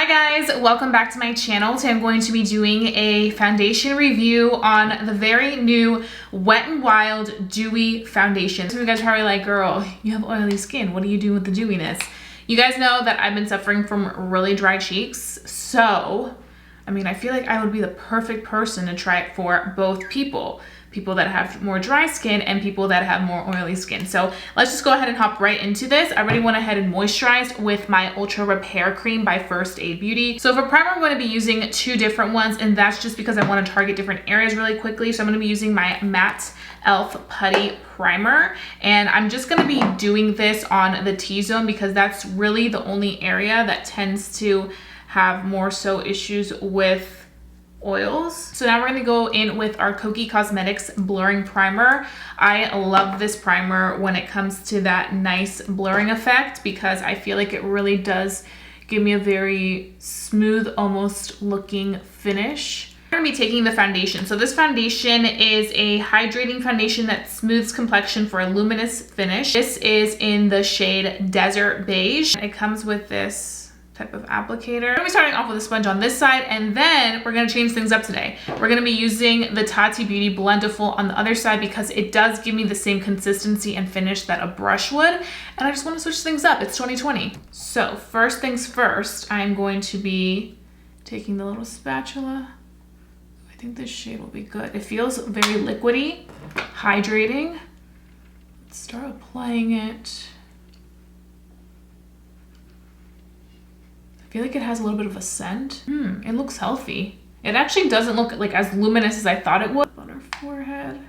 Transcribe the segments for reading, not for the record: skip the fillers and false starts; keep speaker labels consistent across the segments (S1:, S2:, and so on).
S1: guys, welcome back to my channel. Today I'm going to be doing a foundation review on the very new Wet n Wild Dewy foundation. So you guys are probably like, girl, you have oily skin. What do you do with the dewiness? You guys know that I've been suffering from really dry cheeks. So, I mean, I feel like I would be the perfect person to try it for both people. People that have more dry skin and people that have more oily skin. So let's just go ahead and hop right into this. I already went ahead and moisturized with my Ultra Repair Cream by First Aid Beauty. So for primer, I'm going to be using two different ones, and that's just because I want to target different areas really quickly. So I'm going to be using my Matte Elf Putty Primer, and I'm just going to be doing this on the T-zone because that's really the only area that tends to have more so issues with oils. So now we're going to go in with our Kokie Cosmetics Blurring Primer. I love this primer when it comes to that nice blurring effect because I feel like it really does give me a very smooth, almost looking finish. I'm going to be taking the foundation. So this foundation is a hydrating foundation that smooths complexion for a luminous finish. This is in the shade Desert Beige. It comes with this type of applicator. I'm gonna be starting off with a sponge on this side, and then we're gonna change things up today. We're gonna be using the Tati Beauty Blendiful on the other side because it does give me the same consistency and finish that a brush would, and I just wanna switch things up. It's 2020. So first things first, I'm going to be taking the little spatula. I think this shade will be good. It feels very liquidy, hydrating. Let's start applying it. I feel like it has a little bit of a scent. It looks healthy. It actually doesn't look like as luminous as I thought it would. On her forehead.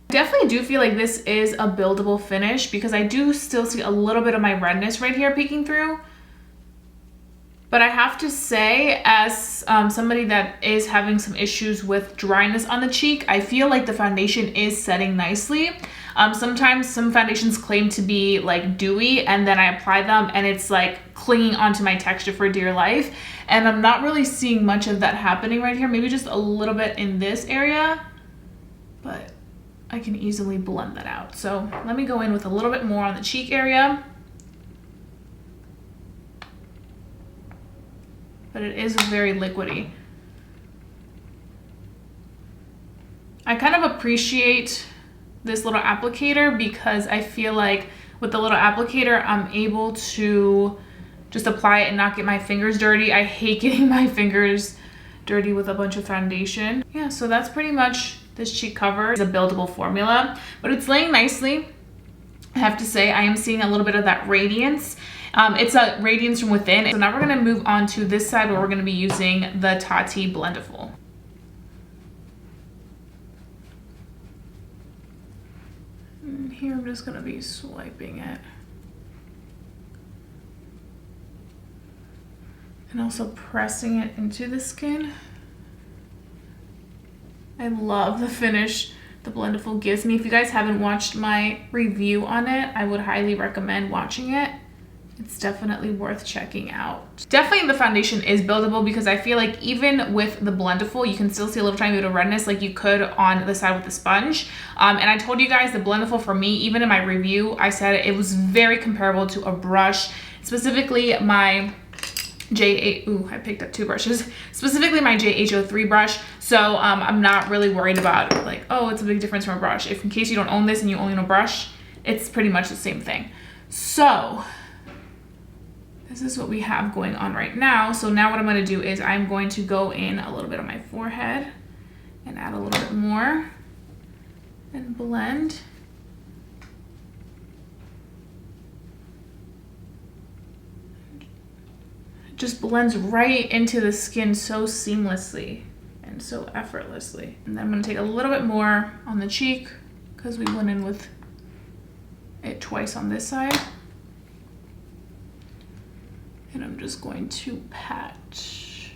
S1: Definitely do feel like this is a buildable finish because I do still see a little bit of my redness right here peeking through. But I have to say, as somebody that is having some issues with dryness on the cheek, I feel like the foundation is setting nicely. Sometimes some foundations claim to be like dewy, and then I apply them and it's like clinging onto my texture for dear life. And I'm not really seeing much of that happening right here. Maybe just a little bit in this area, but I can easily blend that out. So let me go in with a little bit more on the cheek area. But it is very liquidy. I kind of appreciate this little applicator because I feel like with the little applicator, I'm able to just apply it and not get my fingers dirty. I hate getting my fingers dirty with a bunch of foundation. Yeah, so that's pretty much this cheek cover. It's a buildable formula, but it's laying nicely. I have to say, I am seeing a little bit of that radiance. It's a radiance from within. So now we're gonna move on to this side where we're gonna be using the Tati Blendiful. And here I'm just gonna be swiping it. And also pressing it into the skin. I love the finish the Blendiful gives me. If you guys haven't watched my review on it, I would highly recommend watching it. It's definitely worth checking out. Definitely the foundation is buildable because I feel like even with the Blendiful, you can still see a little tiny bit of redness like you could on the side with the sponge. And I told you guys the Blendiful for me, even in my review, I said it was very comparable to a brush, specifically my I picked up two brushes, specifically my JH03 brush. So I'm not really worried about like, oh, it's a big difference from a brush. If in case you don't own this and you only own a brush, it's pretty much the same thing. So this is what we have going on right now. So now what I'm going to do is I'm going to go in a little bit on my forehead and add a little bit more and blend. It just blends right into the skin so seamlessly and so effortlessly. And then I'm going to take a little bit more on the cheek because we went in with it twice on this side. And I'm just going to patch.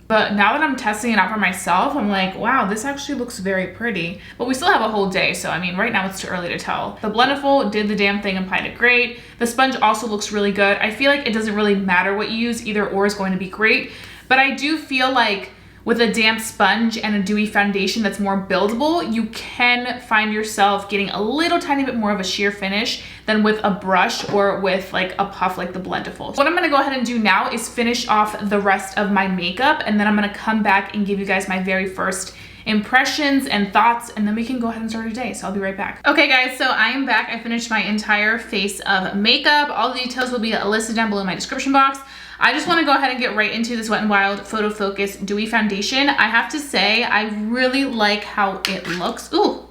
S1: But now that I'm testing it out for myself, I'm like, wow, this actually looks very pretty. But we still have a whole day, so I mean, right now it's too early to tell. The Blendiful did the damn thing, applied it great. The sponge also looks really good. I feel like it doesn't really matter what you use, either or is going to be great. But I do feel like with a damp sponge and a dewy foundation that's more buildable, you can find yourself getting a little tiny bit more of a sheer finish than with a brush or with like a puff like the Blendiful. So what I'm gonna go ahead and do now is finish off the rest of my makeup, and then I'm gonna come back and give you guys my very first impressions and thoughts, and then we can go ahead and start our day. So I'll be right back. Okay guys, so I am back. I finished my entire face of makeup. All the details will be listed down below in my description box. I just want to go ahead and get right into this Wet n Wild Photo Focus Dewy Foundation. I have to say, I really like how it looks. Ooh,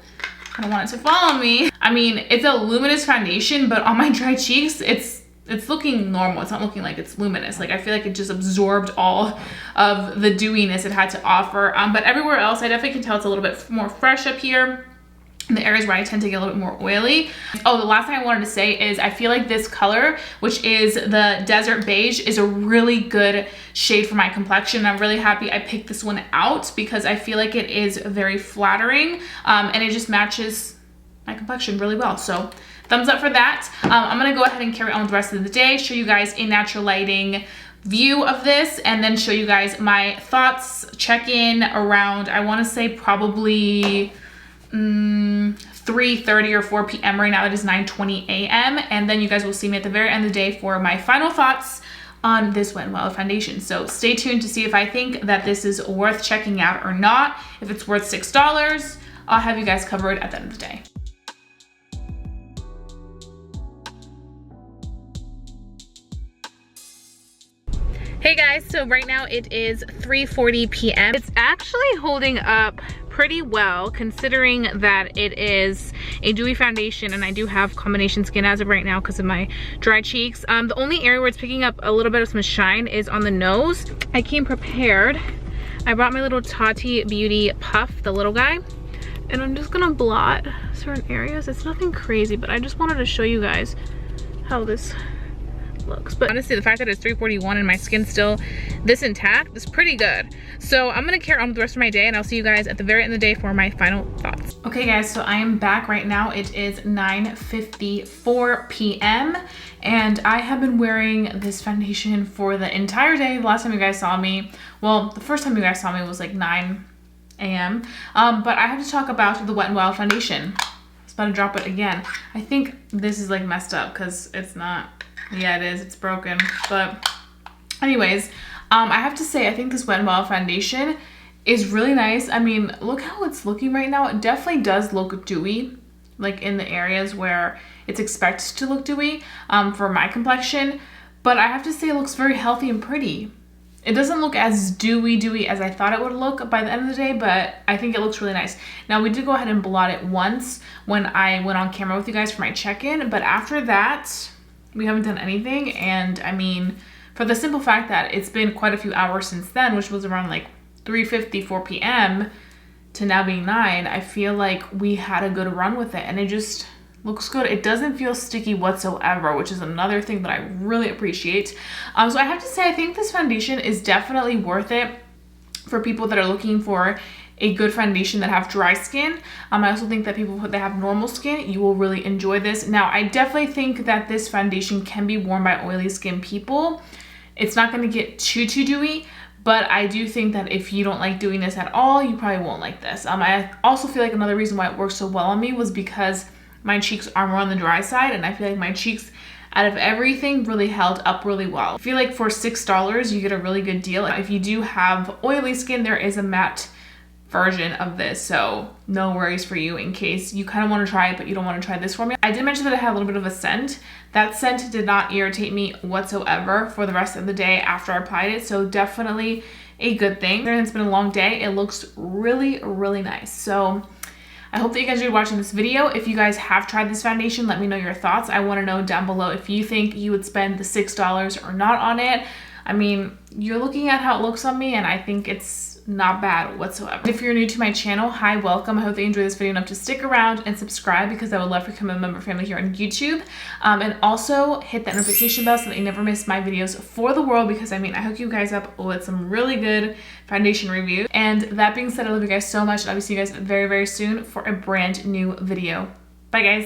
S1: I don't want it to fall on me. I mean, it's a luminous foundation, but on my dry cheeks, it's looking normal. It's not looking like it's luminous. Like, I feel like it just absorbed all of the dewiness it had to offer. But everywhere else, I definitely can tell it's a little bit more fresh up here. In the areas where I tend to get a little bit more oily. Oh, the last thing I wanted to say is I feel like this color, which is the Desert Beige, is a really good shade for my complexion. I'm really happy I picked this one out because I feel like it is very flattering and it just matches my complexion really well. So thumbs up for that. I'm gonna go ahead and carry on with the rest of the day, show you guys a natural lighting view of this, and then show you guys my thoughts, check in around, I wanna say probably 3:30 or 4 p.m. right now. It is 9:20 a.m. and then you guys will see me at the very end of the day for my final thoughts on this Wet n Wild foundation. So stay tuned to see if I think that this is worth checking out or not. If it's worth $6, I'll have you guys covered at the end of the day. Hey guys, so right now it is 3:40 p.m. It's actually holding up pretty well considering that it is a dewy foundation and I do have combination skin as of right now because of my dry cheeks. The only area where it's picking up a little bit of some shine is on the nose. I came prepared. I brought my little Tati Beauty puff, the little guy, and I'm just gonna blot certain areas. It's nothing crazy, but I just wanted to show you guys how this looks. But honestly, the fact that it's 3:41 and my skin's still this intact is pretty good. So I'm gonna carry on with the rest of my day and I'll see you guys at the very end of the day for my final thoughts. Okay guys, so I am back right now. It is 9:54 p.m. and I have been wearing this foundation for the entire day. The last time you guys saw me, well, the first time you guys saw me was like 9 a.m. But I have to talk about the Wet n Wild foundation. I was about to drop it again. I think this is like messed up because it's not. Yeah, it is. It's broken. But anyways, I have to say, I think this Wet n Wild foundation is really nice. I mean, look how it's looking right now. It definitely does look dewy, like in the areas where it's expected to look dewy for my complexion. But I have to say it looks very healthy and pretty. It doesn't look as dewy as I thought it would look by the end of the day, but I think it looks really nice. Now, we did go ahead and blot it once when I went on camera with you guys for my check-in, but after that, we haven't done anything. And I mean, for the simple fact that it's been quite a few hours since then, which was around like 3:54 p.m. to now being 9, I feel like we had a good run with it and it just looks good. It doesn't feel sticky whatsoever, which is another thing that I really appreciate. So I have to say, I think this foundation is definitely worth it for people that are looking for a good foundation that have dry skin. I also think that people that have normal skin, you will really enjoy this. Now, I definitely think that this foundation can be worn by oily skin people. It's not going to get too dewy, but I do think that if you don't like doing this at all, you probably won't like this. I also feel like another reason why it worked so well on me was because my cheeks are more on the dry side, and I feel like my cheeks, out of everything, really held up really well. I feel like for $6, you get a really good deal. If you do have oily skin, there is a matte version of this, so no worries for you in case you kind of want to try it but you don't want to try this for me. I did mention that it had a little bit of a scent. That scent did not irritate me whatsoever for the rest of the day after I applied it, so definitely a good thing. It's been a long day. It looks really nice. So I hope that you guys enjoyed watching this video. If you guys have tried this foundation, let me know your thoughts. I want to know down below if you think you would spend the $6 or not on it. I mean, you're looking at how it looks on me and I think it's not bad whatsoever. If you're new to my channel, hi, welcome. I hope that you enjoyed this video enough to stick around and subscribe because I would love to become a member family here on YouTube. And also hit that notification bell so that you never miss my videos for the world, because I mean, I hook you guys up with some really good foundation reviews. And that being said, I love you guys so much and I'll see you guys very soon for a brand new video. Bye guys.